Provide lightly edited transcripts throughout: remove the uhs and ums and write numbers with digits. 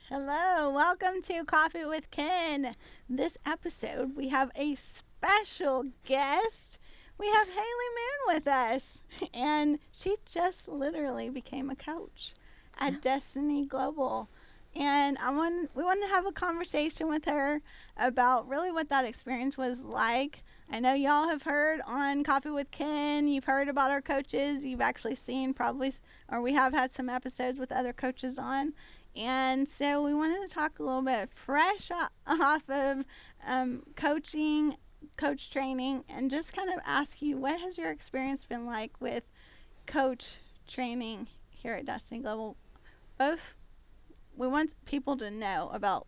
Hello, welcome to Coffee with Ken. This episode, we have a special guest. We have Hayleigh Moon with us, and she just literally became a coach at Destiny Global. And we wanted to have a conversation with her about really what that experience was like. I know y'all have heard on Coffee with Ken, you've heard about our coaches, you've actually seen probably, or we have had some episodes with other coaches on. And so we wanted to talk a little bit fresh off of coaching, coach training, and just kind of ask you, what has your experience been like with coach training here at Destiny Global? Both, we want people to know about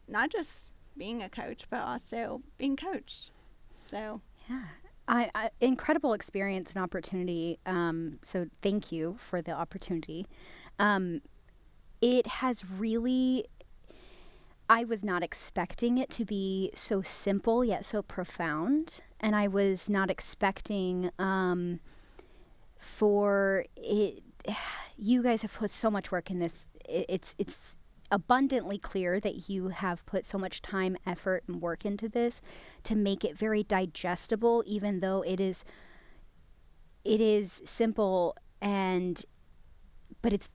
not just being a coach, but also being coached. So Yeah, I incredible experience and opportunity. So thank you for the opportunity. It has really, I was not expecting it to be so simple yet so profound. And I was not expecting for it. You guys have put so much work in this. It's abundantly clear that you have put so much time, effort, and work into this to make it very digestible, even though it is simple but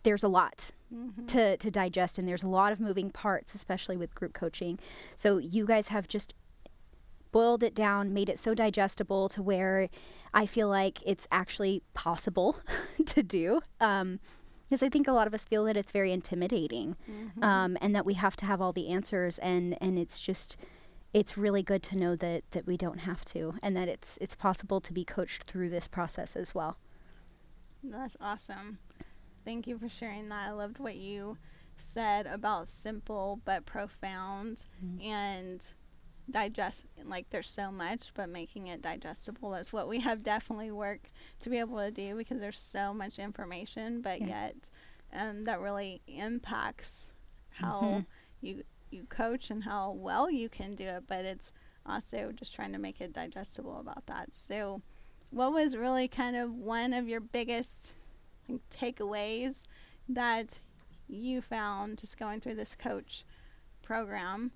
there's a lot to digest, and there's a lot of moving parts, especially with group coaching. So you guys have just boiled it down, made it so digestible to where I feel like it's actually possible to do. Because I think a lot of us feel that it's very intimidating, and that we have to have all the answers, and it's really good to know that we don't have to, and that it's possible to be coached through this process as well. that's awesome. Thank you for sharing that. I loved what you said about simple but profound and digest. Like, there's so much, but making it digestible is what we have definitely worked to be able to do, because there's so much information, but yet that really impacts how you coach and how well you can do it. But it's also just trying to make it digestible about that. So what was really kind of one of your biggest takeaways that you found just going through this coach program,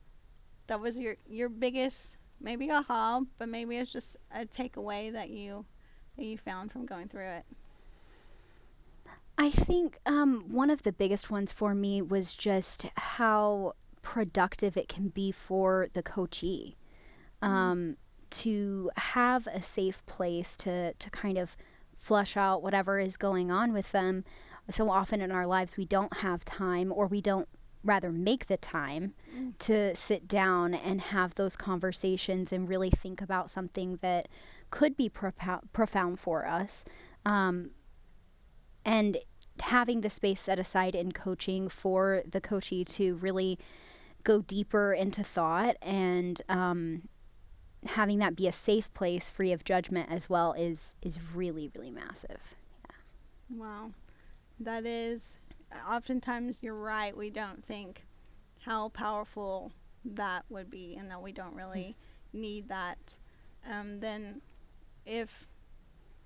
that was your biggest, maybe aha, but maybe it's just a takeaway that you found from going through it? I think one of the biggest ones for me was just how productive it can be for the coachee, to have a safe place to kind of flush out whatever is going on with them. So often in our lives we don't have time, or we don't rather make the time to sit down and have those conversations and really think about something that could be profound for us. And having the space set aside in coaching for the coachee to really go deeper into thought, and having that be a safe place free of judgment as well is really, really massive. Wow. That is, oftentimes you're right, we don't think how powerful that would be, and that we don't really need that. Then if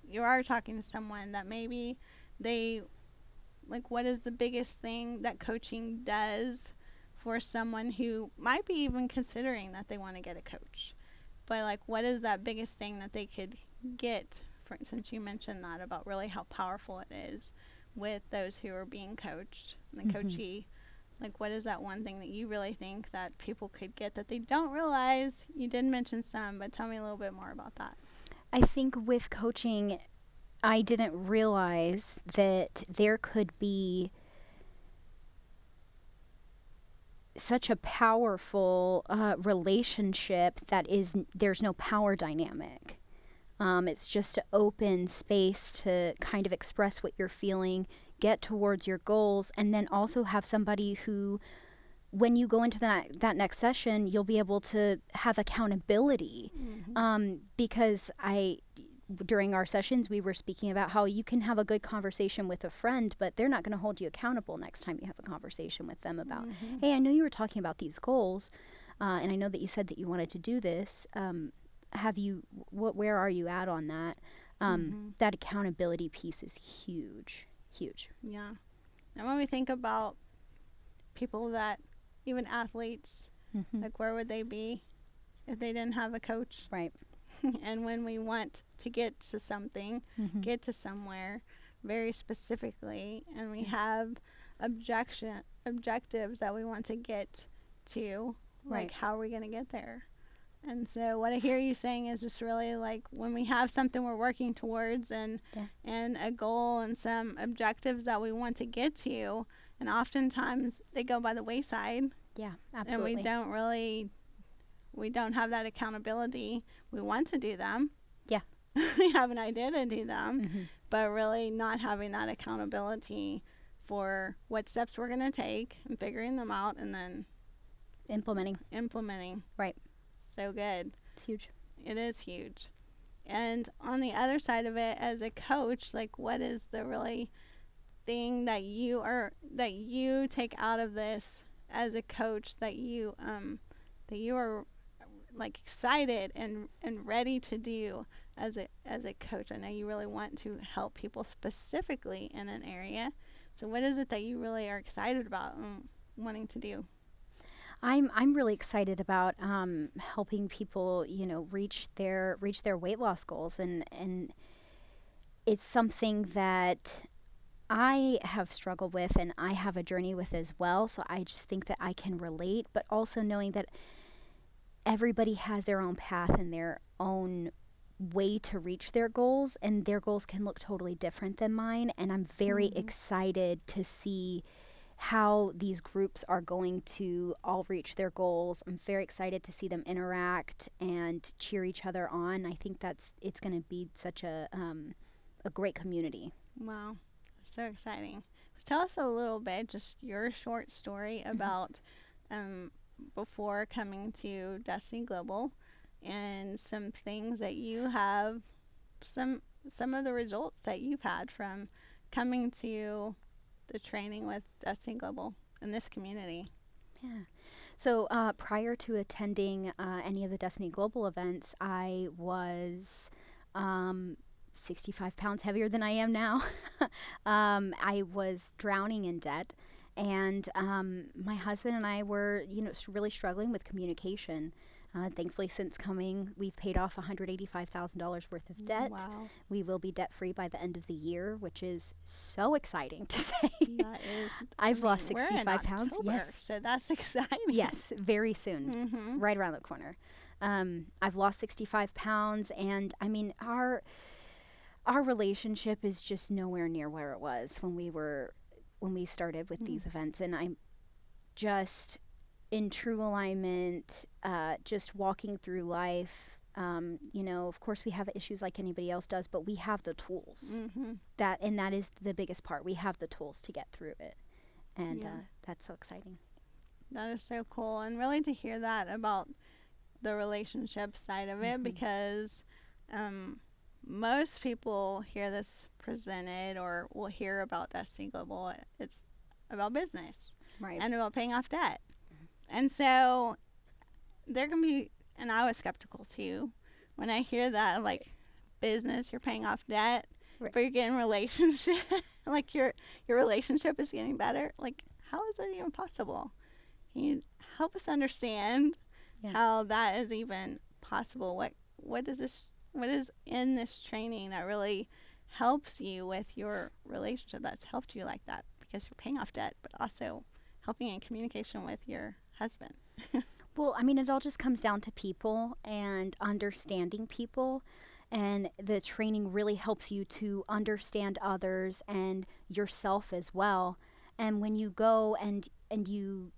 you are talking to someone that maybe they, like, what is the biggest thing that coaching does for someone who might be even considering that they want to get a coach? But, like, what is that biggest thing that they could get, for instance, you mentioned that about really how powerful it is with those who are being coached and the coachee. Like, what is that one thing that you really think that people could get that they don't realize? You did mention some, but tell me a little bit more about that. I think with coaching, I didn't realize that there could be such a powerful relationship that there's no power dynamic. It's just an open space to kind of express what you're feeling, get towards your goals, and then also have somebody who, when you go into that next session, you'll be able to have accountability. Because during our sessions, we were speaking about how you can have a good conversation with a friend, but they're not going to hold you accountable next time you have a conversation with them about, hey, I know you were talking about these goals, and I know that you said that you wanted to do this. Where are you at on that? That accountability piece is huge. Yeah. And when we think about people that, even athletes, like where would they be if they didn't have a coach? Right. And when we want to get to something, get to somewhere very specifically, and we have objectives that we want to get to, like how are we going to get there? And so what I hear you saying is just really like when we have something we're working towards and a goal and some objectives that we want to get to, and oftentimes they go by the wayside. Yeah, absolutely. And we don't have that accountability. We want to do them. Yeah. We have an idea to do them, but really not having that accountability for what steps we're going to take and figuring them out and then implementing. Right. So good. It's huge. It is huge. And on the other side of it, as a coach, like what is the really thing that you take out of this as a coach that you are like excited and ready to do as a coach? I know you really want to help people specifically in an area. So what is it that you really are excited about and wanting to do? I'm really excited about helping people, reach their weight loss goals, and it's something that I have struggled with and I have a journey with as well. So I just think that I can relate, but also knowing that everybody has their own path and their own way to reach their goals, and their goals can look totally different than mine. And I'm very excited to see how these groups are going to all reach their goals. I'm very excited to see them interact and cheer each other on. I think it's going to be such a great community. Wow, so exciting. So tell us a little bit, just your short story about before coming to Destiny Global, and some things that you have, some of the results that you've had from coming to the training with Destiny Global in this community. Yeah. So prior to attending any of the Destiny Global events, I was 65 pounds heavier than I am now. I was drowning in debt, and my husband and I were, really struggling with communication. Thankfully, since coming, we've paid off $185,000 worth of debt. Wow. We will be debt-free by the end of the year, which is so exciting to say. That is. I've lost 65 we're in pounds. October, Yes. So that's exciting. Yes, very soon. Right around the corner. I've lost 65 pounds, and I mean, our relationship is just nowhere near where it was when we started with these events, and I'm just in true alignment, just walking through life. Of course we have issues like anybody else does, but we have the tools. That is the biggest part. We have the tools to get through it, and that's so exciting. That is so cool, and really to hear that about the relationship side of it, because most people hear this presented or will hear about Destiny Global. It's about business, right, and about paying off debt. And so there can be, and I was skeptical too, when I hear that, like, business, you're paying off debt, right, but you're getting relationship, like your relationship is getting better. Like, how is that even possible? Can you help us understand how that is even possible? What is in this training that really helps you with your relationship, that's helped you like that, because you're paying off debt, but also helping in communication with your husband? Well, I mean, it all just comes down to people and understanding people, and the training really helps you to understand others and yourself as well. And when you go and you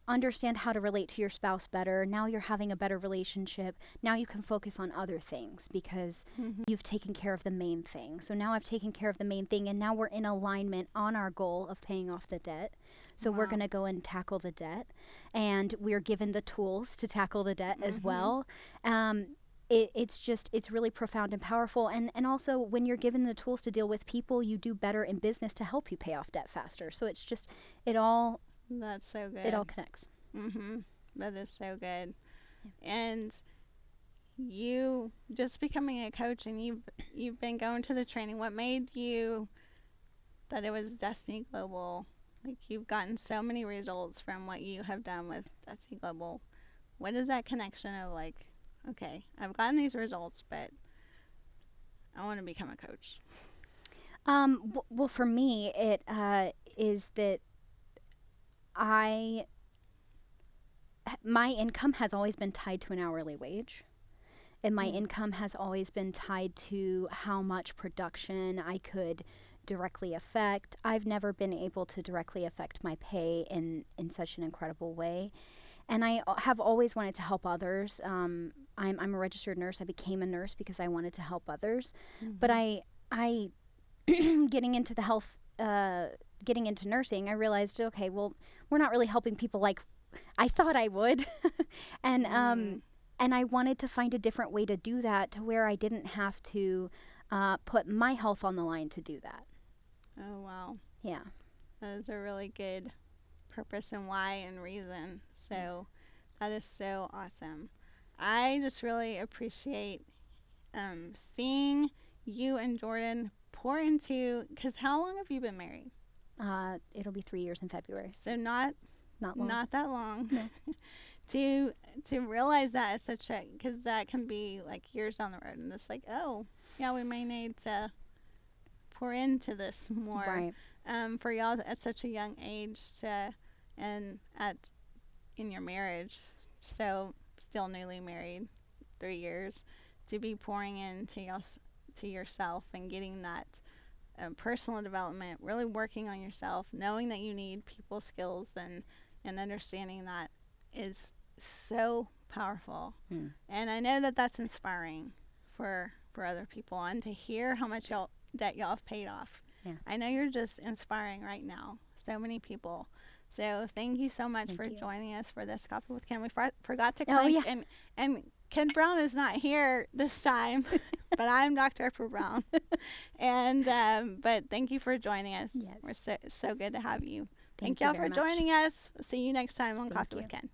understand how to relate to your spouse better, now you're having a better relationship. Now you can focus on other things because you've taken care of the main thing. So now I've taken care of the main thing, and now we're in alignment on our goal of paying off the debt. So we're going to go and tackle the debt, and we're given the tools to tackle the debt as well. It's really profound and powerful. And also, when you're given the tools to deal with people, you do better in business to help you pay off debt faster. So it's just, that's so good. It all connects. That is so good. Yeah. And you just becoming a coach, and you've been going to the training. What made you that it was Destiny Global. Like, you've gotten so many results from what you have done with Destiny Global. What is that connection of like, okay, I've gotten these results, but I want to become a coach? Well, for me, it is that I my income has always been tied to an hourly wage. And my income has always been tied to how much production I could directly affect. I've never been able to directly affect my pay in such an incredible way. And I have always wanted to help others. I'm a registered nurse. I became a nurse because I wanted to help others. But I getting into the health, getting into nursing, I realized, okay, well, we're not really helping people like I thought I would. And I wanted to find a different way to do that, to where I didn't have to put my health on the line to do that. Oh, wow. Yeah. That is a really good purpose and why and reason. So that is so awesome. I just really appreciate seeing you and Jordan pour into, because how long have you been married? It'll be 3 years in February. So not long. Not that long. No. to realize that is such a, because that can be like years down the road, and it's like, oh yeah, we may need to pour into this more. Right. For y'all at such a young age to, and in your marriage, so still newly married, 3 years, to be pouring into to yourself and getting that personal development, really working on yourself, knowing that you need people skills and understanding that is so powerful. And I know that that's inspiring for other people, and to hear how much y'all have paid off. Yeah. I know you're just inspiring right now so many people. So thank you so much for joining us for this Coffee with Ken. We forgot to clink, and Ken Brown is not here this time, but I'm Dr. Upper Brown. And but thank you for joining us. Yes. We're so good to have you. Thank y'all you very for much. joining us. See you next time on Thank Coffee you. with Ken.